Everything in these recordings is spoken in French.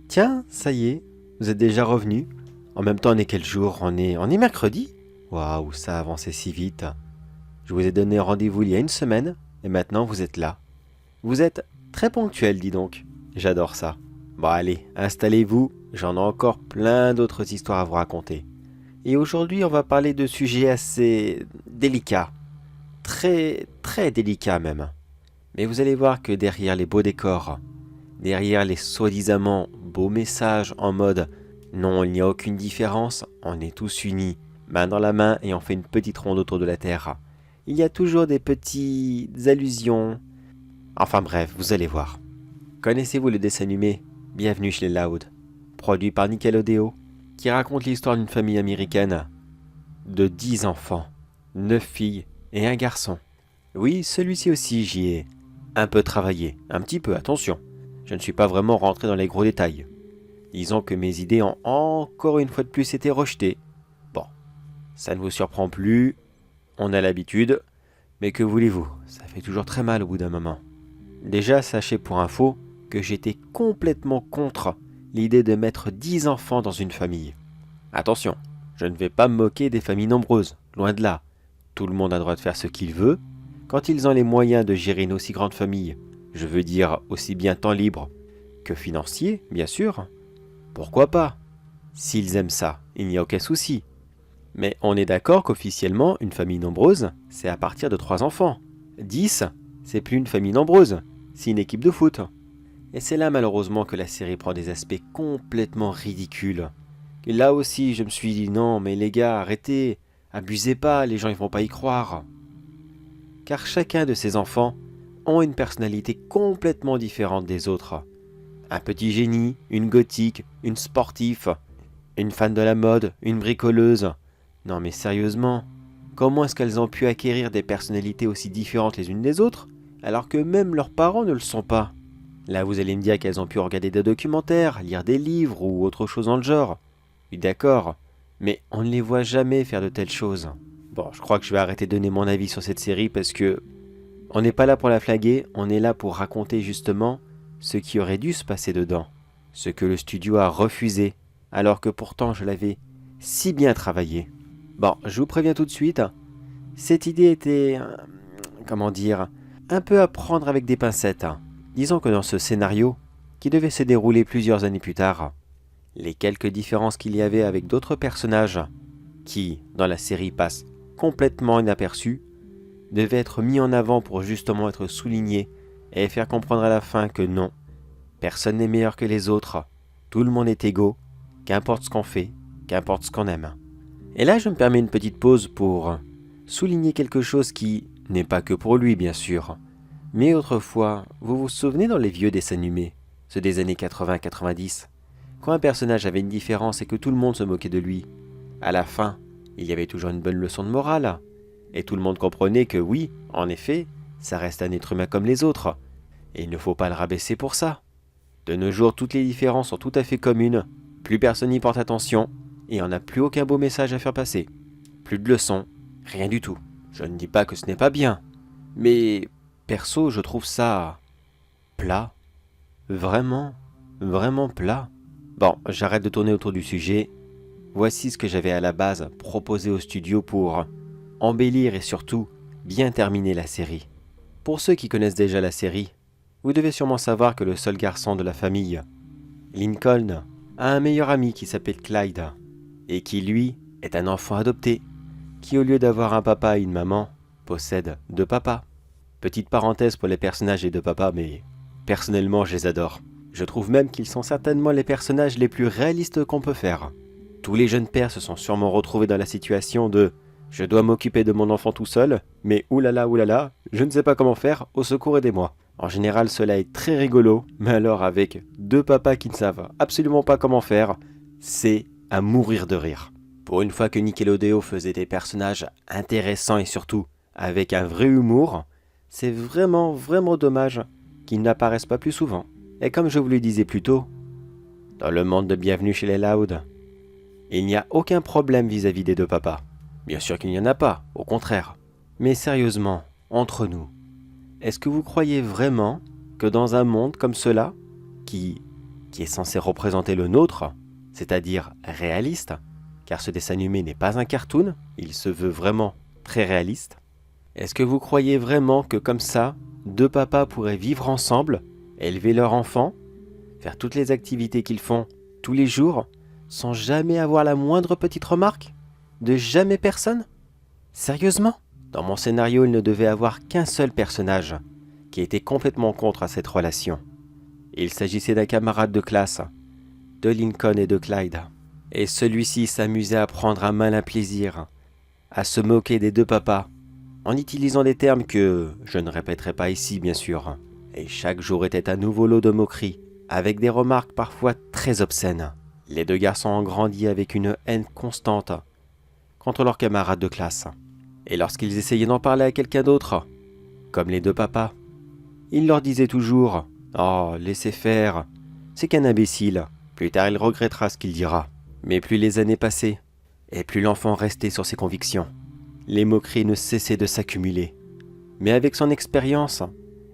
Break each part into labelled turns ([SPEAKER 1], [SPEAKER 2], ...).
[SPEAKER 1] Tiens, ça y est, vous êtes déjà revenu. En même temps, on est quel jour? On est mercredi? Waouh, ça a avancé si vite. Je vous ai donné rendez-vous il y a une semaine, et maintenant vous êtes là. Vous êtes très ponctuel, dis donc. J'adore ça. Bon allez, installez-vous, j'en ai encore plein d'autres histoires à vous raconter. Et aujourd'hui, on va parler de sujets assez délicats. Très, très délicats même. Mais vous allez voir que derrière les beaux décors, derrière les soi-disant beaux messages en mode non, il n'y a aucune différence, on est tous unis, main dans la main et on fait une petite ronde autour de la Terre. Il y a toujours des petites allusions. Enfin bref, vous allez voir. Connaissez-vous le dessin animé Bienvenue chez les Loud, produit par Nickelodeon, qui raconte l'histoire d'une famille américaine de 10 enfants, 9 filles et un garçon. Oui, celui-ci aussi j'y ai un peu travaillé, un petit peu, attention. Je ne suis pas vraiment rentré dans les gros détails. Disons que mes idées ont encore une fois de plus été rejetées. Bon, ça ne vous surprend plus, on a l'habitude, mais que voulez-vous, ça fait toujours très mal au bout d'un moment. Déjà, sachez pour info que j'étais complètement contre l'idée de mettre 10 enfants dans une famille. Attention, je ne vais pas me moquer des familles nombreuses, loin de là. Tout le monde a le droit de faire ce qu'il veut. Quand ils ont les moyens de gérer une aussi grande famille, je veux dire aussi bien temps libre que financier, bien sûr, pourquoi pas? S'ils aiment ça, il n'y a aucun souci. Mais on est d'accord qu'officiellement, une famille nombreuse, c'est à partir de 3 enfants. 10, c'est plus une famille nombreuse, c'est une équipe de foot. Et c'est là malheureusement que la série prend des aspects complètement ridicules. Et là aussi, je me suis dit non, mais les gars, arrêtez, abusez pas, les gens ils vont pas y croire. Car chacun de ces enfants ont une personnalité complètement différente des autres. Un petit génie, une gothique, une sportive, une fan de la mode, une bricoleuse. Non mais sérieusement, comment est-ce qu'elles ont pu acquérir des personnalités aussi différentes les unes des autres, alors que même leurs parents ne le sont pas? Là vous allez me dire qu'elles ont pu regarder des documentaires, lire des livres ou autre chose dans le genre. Oui d'accord, mais on ne les voit jamais faire de telles choses. Bon, je crois que je vais arrêter de donner mon avis sur cette série parce que on n'est pas là pour la flaguer, on est là pour raconter justement ce qui aurait dû se passer dedans, ce que le studio a refusé, alors que pourtant je l'avais si bien travaillé. Bon, je vous préviens tout de suite, cette idée était, comment dire, un peu à prendre avec des pincettes. Disons que dans ce scénario, qui devait se dérouler plusieurs années plus tard, les quelques différences qu'il y avait avec d'autres personnages, qui, dans la série, passent complètement inaperçus, devaient être mis en avant pour justement être soulignés et faire comprendre à la fin que non, personne n'est meilleur que les autres, tout le monde est égaux, qu'importe ce qu'on fait, qu'importe ce qu'on aime. Et là je me permets une petite pause pour souligner quelque chose qui n'est pas que pour lui bien sûr, mais autrefois, vous vous souvenez dans les vieux dessins animés, ceux des années 80-90, quand un personnage avait une différence et que tout le monde se moquait de lui, à la fin, il y avait toujours une bonne leçon de morale, et tout le monde comprenait que oui, en effet, ça reste un être humain comme les autres, et il ne faut pas le rabaisser pour ça. De nos jours, toutes les différences sont tout à fait communes, plus personne n'y porte attention, et on n'a plus aucun beau message à faire passer. Plus de leçons, rien du tout. Je ne dis pas que ce n'est pas bien, mais perso, je trouve ça plat. Vraiment, vraiment plat. Bon, j'arrête de tourner autour du sujet. Voici ce que j'avais à la base proposé au studio pour embellir et surtout bien terminer la série. Pour ceux qui connaissent déjà la série, vous devez sûrement savoir que le seul garçon de la famille, Lincoln, a un meilleur ami qui s'appelle Clyde, et qui lui est un enfant adopté, qui au lieu d'avoir un papa et une maman, possède 2 papas. Petite parenthèse pour les personnages des 2 papas, mais personnellement je les adore. Je trouve même qu'ils sont certainement les personnages les plus réalistes qu'on peut faire. Tous les jeunes pères se sont sûrement retrouvés dans la situation de « je dois m'occuper de mon enfant tout seul, mais oulala, je ne sais pas comment faire, au secours aidez-moi ». En général cela est très rigolo, mais alors avec 2 papas qui ne savent absolument pas comment faire, c'est à mourir de rire. Pour une fois que Nickelodeon faisait des personnages intéressants et surtout avec un vrai humour, c'est vraiment dommage qu'ils n'apparaissent pas plus souvent. Et comme je vous le disais plus tôt, dans le monde de Bienvenue chez les Loud, Il n'y a aucun problème vis-à-vis des deux papas. Bien sûr qu'il n'y en a pas, au contraire. Mais sérieusement, entre nous, est-ce que vous croyez vraiment que dans un monde comme cela, qui est censé représenter le nôtre, c'est-à-dire réaliste, car ce dessin animé n'est pas un cartoon, il se veut vraiment très réaliste, est-ce que vous croyez vraiment que comme ça, deux papas pourraient vivre ensemble, élever leur enfant, faire toutes les activités qu'ils font tous les jours, sans jamais avoir la moindre petite remarque? De jamais personne? Sérieusement? Dans mon scénario, il ne devait avoir qu'un seul personnage, qui était complètement contre à cette relation. Il s'agissait d'un camarade de classe, de Lincoln et de Clyde. Et celui-ci s'amusait à prendre un malin plaisir, à se moquer des deux papas, en utilisant des termes que je ne répéterai pas ici bien sûr. Et chaque jour était un nouveau lot de moqueries, avec des remarques parfois très obscènes. Les deux garçons ont grandi avec une haine constante contre leurs camarades de classe. Et lorsqu'ils essayaient d'en parler à quelqu'un d'autre, comme les deux papas, ils leur disaient toujours « Oh, laissez faire, c'est qu'un imbécile, plus tard il regrettera ce qu'il dira. » Mais plus les années passaient, et plus l'enfant restait sur ses convictions. Les moqueries ne cessaient de s'accumuler. Mais avec son expérience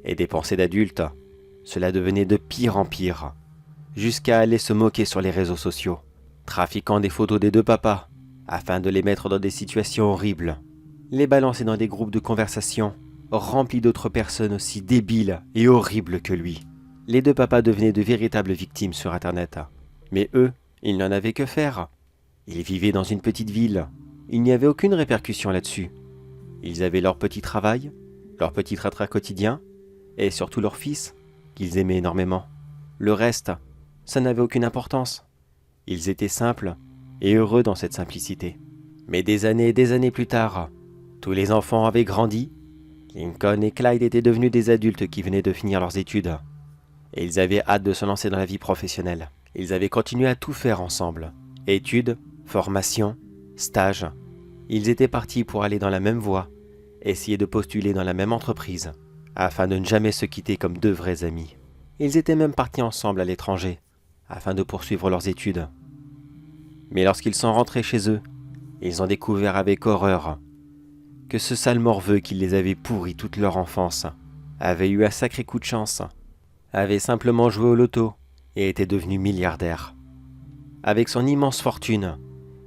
[SPEAKER 1] et des pensées d'adulte, cela devenait de pire en pire, jusqu'à aller se moquer sur les réseaux sociaux, trafiquant des photos des deux papas, afin de les mettre dans des situations horribles, les balancer dans des groupes de conversation remplis d'autres personnes aussi débiles et horribles que lui. Les deux papas devenaient de véritables victimes sur Internet. Mais eux, ils n'en avaient que faire. Ils vivaient dans une petite ville. Il n'y avait aucune répercussion là-dessus. Ils avaient leur petit travail, leur petit train-train quotidien, et surtout leur fils, qu'ils aimaient énormément. Le reste, ça n'avait aucune importance. Ils étaient simples et heureux dans cette simplicité. Mais des années plus tard, tous les enfants avaient grandi. Lincoln et Clyde étaient devenus des adultes qui venaient de finir leurs études. Et ils avaient hâte de se lancer dans la vie professionnelle. Ils avaient continué à tout faire ensemble. Études, formation, stages. Ils étaient partis pour aller dans la même voie, essayer de postuler dans la même entreprise, afin de ne jamais se quitter comme deux vrais amis. Ils étaient même partis ensemble à l'étranger, afin de poursuivre leurs études. Mais lorsqu'ils sont rentrés chez eux, ils ont découvert avec horreur que ce sale morveux qui les avait pourris toute leur enfance avait eu un sacré coup de chance, avait simplement joué au loto et était devenu milliardaire. Avec son immense fortune,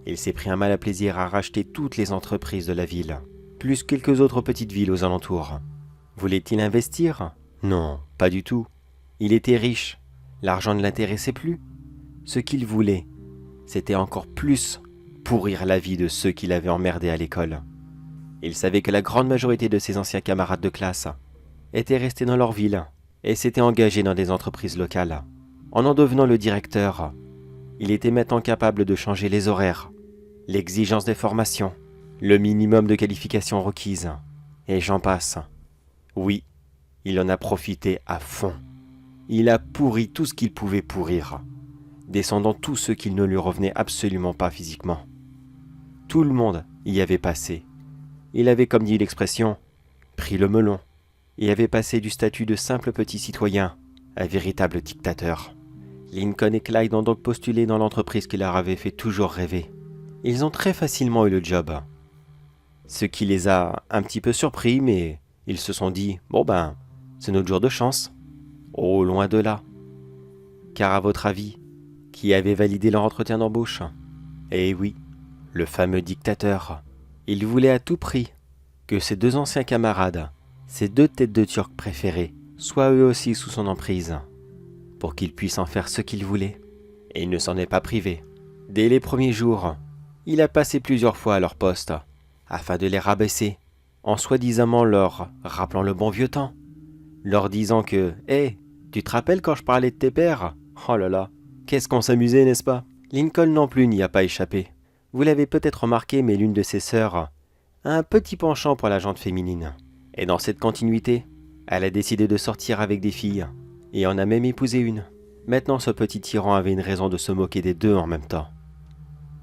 [SPEAKER 1] il s'est pris un malin plaisir à racheter toutes les entreprises de la ville, plus quelques autres petites villes aux alentours. Voulait-il investir? Non, pas du tout. Il était riche, l'argent ne l'intéressait plus. Ce qu'il voulait, c'était encore plus pourrir la vie de ceux qui l'avaient emmerdé à l'école. Il savait que la grande majorité de ses anciens camarades de classe étaient restés dans leur ville et s'étaient engagés dans des entreprises locales. En devenant le directeur, il était maintenant capable de changer les horaires, l'exigence des formations, le minimum de qualifications requises, et j'en passe. Oui, il en a profité à fond. Il a pourri tout ce qu'il pouvait pourrir, descendant tous ceux qui ne lui revenaient absolument pas physiquement. Tout le monde y avait passé. Il avait, comme dit l'expression, pris le melon, et avait passé du statut de simple petit citoyen à véritable dictateur. Lincoln et Clyde ont donc postulé dans l'entreprise qui leur avait fait toujours rêver. Ils ont très facilement eu le job. Ce qui les a un petit peu surpris, mais ils se sont dit « Bon ben, c'est notre jour de chance. » Oh, loin de là. Car à votre avis, qui avait validé leur entretien d'embauche? Eh oui, le fameux dictateur. Il voulait à tout prix que ses deux anciens camarades, ses deux têtes de Turc préférées, soient eux aussi sous son emprise, pour qu'il puisse en faire ce qu'il voulait. Et il ne s'en est pas privé. Dès les premiers jours, il a passé plusieurs fois à leur poste, afin de les rabaisser, en soi-disant leur rappelant le bon vieux temps, leur disant que « Hé, tu te rappelles quand je parlais de tes pères? Oh là là, qu'est-ce qu'on s'amusait, n'est-ce pas ?» Lincoln non plus n'y a pas échappé. Vous l'avez peut-être remarqué, mais l'une de ses sœurs a un petit penchant pour la jante féminine. Et dans cette continuité, elle a décidé de sortir avec des filles, et en a même épousé une. Maintenant, ce petit tyran avait une raison de se moquer des deux en même temps.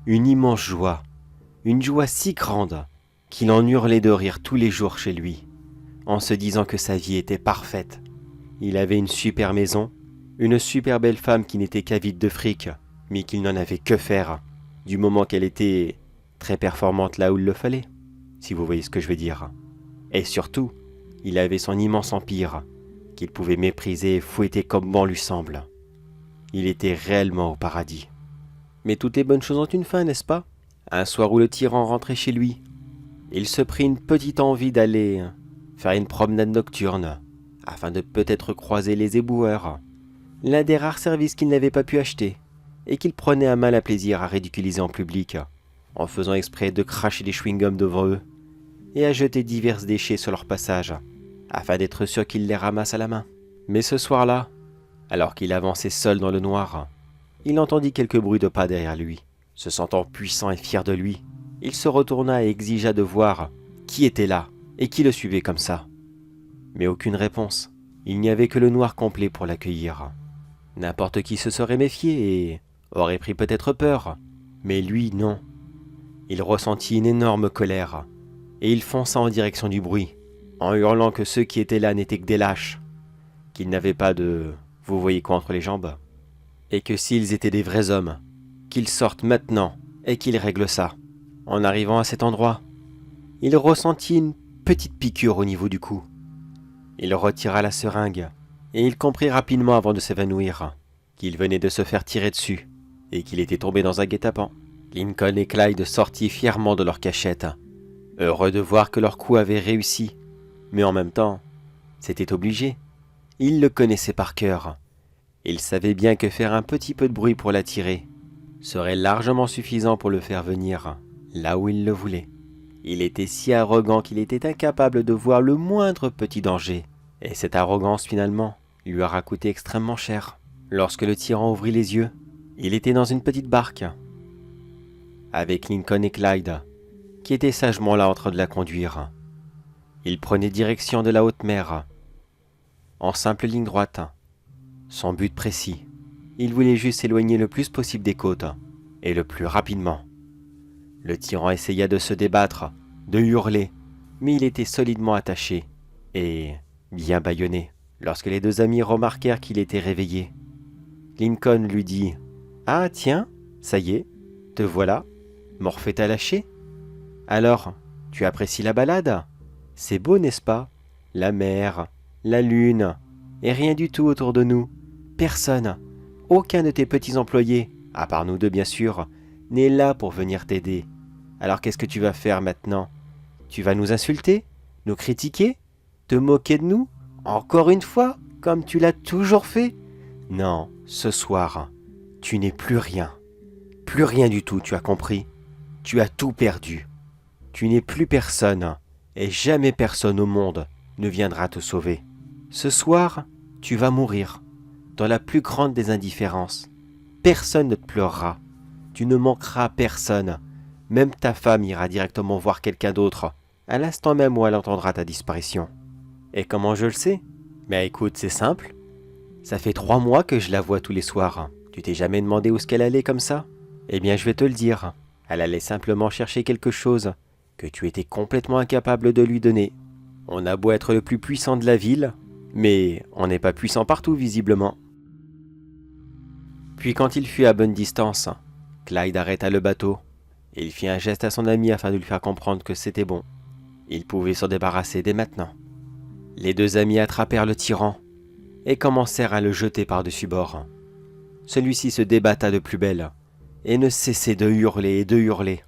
[SPEAKER 1] Une immense joie, une joie si grande qu'il en hurlait de rire tous les jours chez lui, en se disant que sa vie était parfaite. Il avait une super maison, une super belle femme qui n'était qu'avide de fric, mais qu'il n'en avait que faire. du moment qu'elle était très performante là où il le fallait, si vous voyez ce que je veux dire. Et surtout, il avait son immense empire, qu'il pouvait mépriser et fouetter comme bon lui semble. Il était réellement au paradis. Mais toutes les bonnes choses ont une fin, n'est-ce pas? Un soir où le tyran rentrait chez lui, il se prit une petite envie d'aller faire une promenade nocturne, afin de peut-être croiser les éboueurs, l'un des rares services qu'il n'avait pas pu acheter, et qu'il prenait à mal à plaisir à ridiculiser en public, en faisant exprès de cracher des chewing-gums devant eux, et à jeter divers déchets sur leur passage, afin d'être sûr qu'il les ramasse à la main. Mais ce soir-là, alors qu'il avançait seul dans le noir, il entendit quelques bruits de pas derrière lui. Se sentant puissant et fier de lui, il se retourna et exigea de voir qui était là et qui le suivait comme ça. Mais aucune réponse. Il n'y avait que le noir complet pour l'accueillir. N'importe qui se serait méfié et aurait pris peut-être peur, mais lui non. Il ressentit une énorme colère, et il fonça en direction du bruit, en hurlant que ceux qui étaient là n'étaient que des lâches, qu'ils n'avaient pas de vous voyez quoi entre les jambes, et que s'ils étaient des vrais hommes, qu'ils sortent maintenant et qu'ils règlent ça. En arrivant à cet endroit, il ressentit une petite piqûre au niveau du cou. Il retira la seringue, et il comprit rapidement avant de s'évanouir qu'il venait de se faire tirer dessus, et qu'il était tombé dans un guet-apens. Lincoln et Clyde sortirent fièrement de leur cachette, heureux de voir que leur coup avait réussi, mais en même temps, c'était obligé. Ils le connaissaient par cœur. Ils savaient bien que faire un petit peu de bruit pour l'attirer serait largement suffisant pour le faire venir là où il le voulait. Il était si arrogant qu'il était incapable de voir le moindre petit danger, et cette arrogance finalement lui aura coûté extrêmement cher. Lorsque le tyran ouvrit les yeux, il était dans une petite barque, avec Lincoln et Clyde, qui étaient sagement là en train de la conduire. Il prenait direction de la haute mer, en simple ligne droite, son but précis. Il voulait juste s'éloigner le plus possible des côtes, et le plus rapidement. Le tyran essaya de se débattre, de hurler, mais il était solidement attaché, et bien bâillonné. Lorsque les deux amis remarquèrent qu'il était réveillé, Lincoln lui dit « Ah tiens, ça y est, te voilà, Morphée t'a lâché? Alors, tu apprécies la balade? C'est beau, n'est-ce pas? La mer, la lune, et rien du tout autour de nous. Personne, aucun de tes petits employés, à part nous deux bien sûr, n'est là pour venir t'aider. Alors qu'est-ce que tu vas faire maintenant? Tu vas nous insulter? Nous critiquer? Te moquer de nous? Encore une fois, comme tu l'as toujours fait? Non, ce soir, tu n'es plus rien. Plus rien du tout, tu as compris? Tu as tout perdu. Tu n'es plus personne, et jamais personne au monde ne viendra te sauver. Ce soir, tu vas mourir, dans la plus grande des indifférences. Personne ne te pleurera. Tu ne manqueras à personne. Même ta femme ira directement voir quelqu'un d'autre, à l'instant même où elle entendra ta disparition. Et comment je le sais? Mais écoute, c'est simple. Ça fait 3 mois que je la vois tous les soirs. Tu t'es jamais demandé où est-ce qu'elle allait comme ça? Eh bien, je vais te le dire. Elle allait simplement chercher quelque chose que tu étais complètement incapable de lui donner. On a beau être le plus puissant de la ville, mais on n'est pas puissant partout visiblement. Puis quand il fut à bonne distance, Clyde arrêta le bateau. Il fit un geste à son ami afin de lui faire comprendre que c'était bon. Il pouvait s'en débarrasser dès maintenant. Les deux amis attrapèrent le tyran et commencèrent à le jeter par-dessus bord. Celui-ci se débatta de plus belle et ne cessait de hurler et de hurler.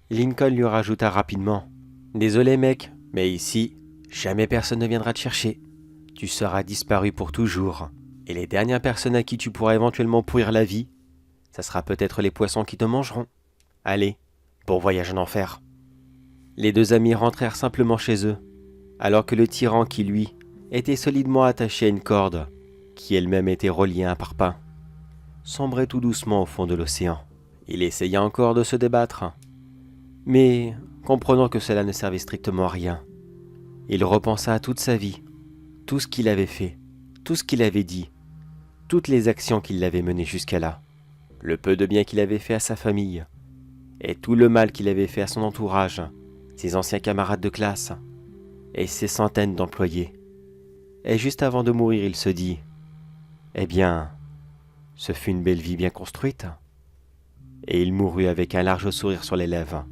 [SPEAKER 1] Lincoln lui rajouta rapidement « Désolé mec, mais ici, jamais personne ne viendra te chercher. Tu seras disparu pour toujours. Et les dernières personnes à qui tu pourras éventuellement pourrir la vie, ça sera peut-être les poissons qui te mangeront. Allez, bon voyage en enfer. » Les deux amis rentrèrent simplement chez eux, alors que le tyran qui, lui, était solidement attaché à une corde, qui elle-même était reliée à un parpaing, sombrait tout doucement au fond de l'océan. Il essaya encore de se débattre, mais, comprenant que cela ne servait strictement à rien, il repensa à toute sa vie, tout ce qu'il avait fait, tout ce qu'il avait dit, toutes les actions qu'il avait menées jusqu'à là, le peu de bien qu'il avait fait à sa famille, et tout le mal qu'il avait fait à son entourage, ses anciens camarades de classe, et ses centaines d'employés. Et juste avant de mourir, il se dit « Eh bien, ce fut une belle vie bien construite. » et il mourut avec un large sourire sur les lèvres.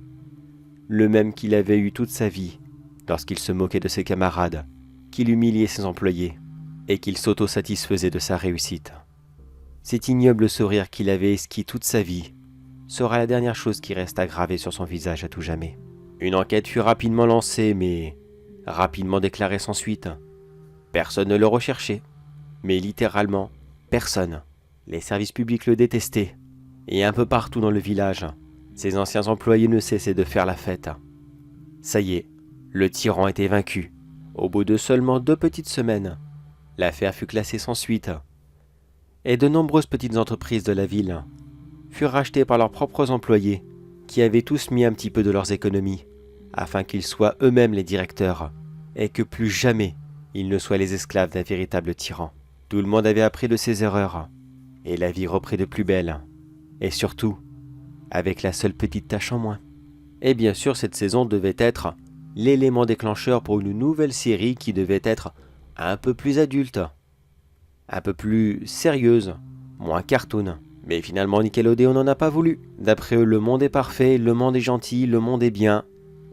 [SPEAKER 1] Le même qu'il avait eu toute sa vie, lorsqu'il se moquait de ses camarades, qu'il humiliait ses employés, et qu'il s'auto-satisfaisait de sa réussite. Cet ignoble sourire qu'il avait esquis toute sa vie sera la dernière chose qui resta gravée sur son visage à tout jamais. Une enquête fut rapidement lancée, mais rapidement déclarée sans suite. Personne ne le recherchait, mais littéralement personne. Les services publics le détestaient, et un peu partout dans le village, ses anciens employés ne cessaient de faire la fête. Ça y est, le tyran était vaincu. Au bout de seulement 2 petites semaines, l'affaire fut classée sans suite, et de nombreuses petites entreprises de la ville furent rachetées par leurs propres employés, qui avaient tous mis un petit peu de leurs économies, afin qu'ils soient eux-mêmes les directeurs, et que plus jamais ils ne soient les esclaves d'un véritable tyran. Tout le monde avait appris de ses erreurs, et la vie reprit de plus belle, et surtout, avec la seule petite tâche en moins. Et bien sûr, cette saison devait être l'élément déclencheur pour une nouvelle série qui devait être un peu plus adulte, un peu plus sérieuse, moins cartoon. Mais finalement, Nickelodeon n'en a pas voulu. D'après eux, le monde est parfait, le monde est gentil, le monde est bien,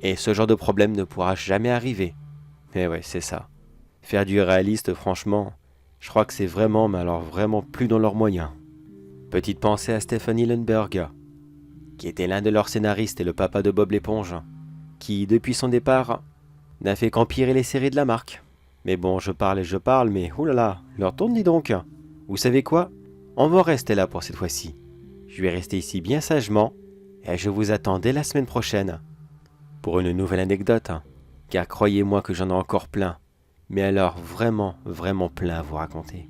[SPEAKER 1] et ce genre de problème ne pourra jamais arriver. Mais ouais, c'est ça. Faire du réaliste, franchement, je crois que c'est vraiment, mais alors vraiment plus dans leurs moyens. Petite pensée à Stephen Hillenburg, qui était l'un de leurs scénaristes et le papa de Bob l'éponge, qui, depuis son départ, n'a fait qu'empirer les séries de la marque. Mais bon, je parle et je parle, mais oulala, leur tourne dis donc. Vous savez quoi ? On va rester là pour cette fois-ci. Je vais rester ici bien sagement, et je vous attends dès la semaine prochaine pour une nouvelle anecdote, car croyez-moi que j'en ai encore plein, mais alors vraiment, vraiment plein à vous raconter.